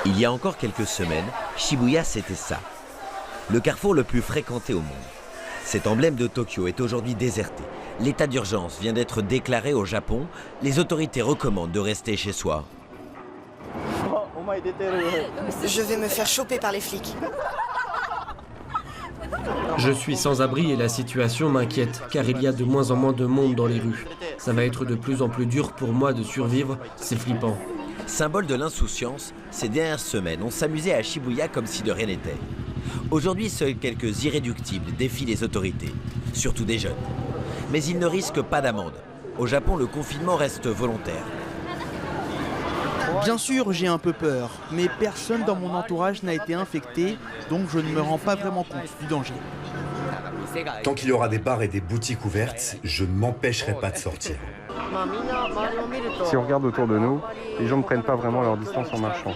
Il y a encore quelques semaines, Shibuya c'était ça. Le carrefour le plus fréquenté au monde. Cet emblème de Tokyo est aujourd'hui déserté. L'état d'urgence vient d'être déclaré au Japon. Les autorités recommandent de rester chez soi. Je vais me faire choper par les flics. Je suis sans abri et la situation m'inquiète, car il y a de moins en moins de monde dans les rues. Ça va être de plus en plus dur pour moi de survivre, c'est flippant. Symbole de l'insouciance, ces dernières semaines, on s'amusait à Shibuya comme si de rien n'était. Aujourd'hui, seuls quelques irréductibles défient les autorités, surtout des jeunes. Mais ils ne risquent pas d'amende. Au Japon, le confinement reste volontaire. Bien sûr, j'ai un peu peur, mais personne dans mon entourage n'a été infecté, donc je ne me rends pas vraiment compte du danger. Tant qu'il y aura des bars et des boutiques ouvertes, je ne m'empêcherai pas de sortir. Si on regarde autour de nous, les gens ne prennent pas vraiment leur distance en marchant.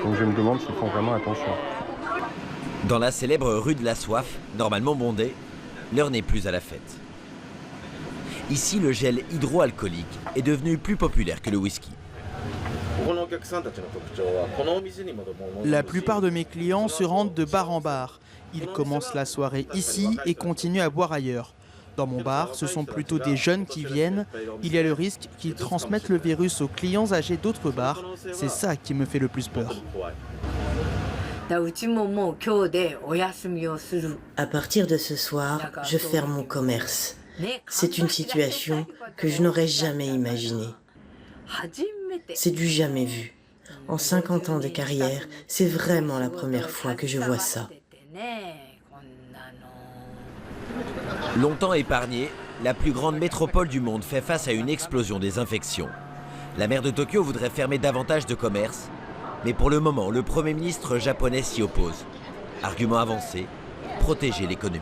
Donc je me demande s'ils font vraiment attention. Dans la célèbre rue de la Soif, normalement bondée, l'heure n'est plus à la fête. Ici, le gel hydroalcoolique est devenu plus populaire que le whisky. La plupart de mes clients se rendent de bar en bar. Ils commencent la soirée ici et continuent à boire ailleurs. Dans mon bar, ce sont plutôt des jeunes qui viennent. Il y a le risque qu'ils transmettent le virus aux clients âgés d'autres bars. C'est ça qui me fait le plus peur. À partir de ce soir, je ferme mon commerce. C'est une situation que je n'aurais jamais imaginée. C'est du jamais vu. En 50 ans de carrière, c'est vraiment la première fois que je vois ça. Longtemps épargnée, la plus grande métropole du monde fait face à une explosion des infections. La maire de Tokyo voudrait fermer davantage de commerces, mais pour le moment, le Premier ministre japonais s'y oppose. Argument avancé, protéger l'économie.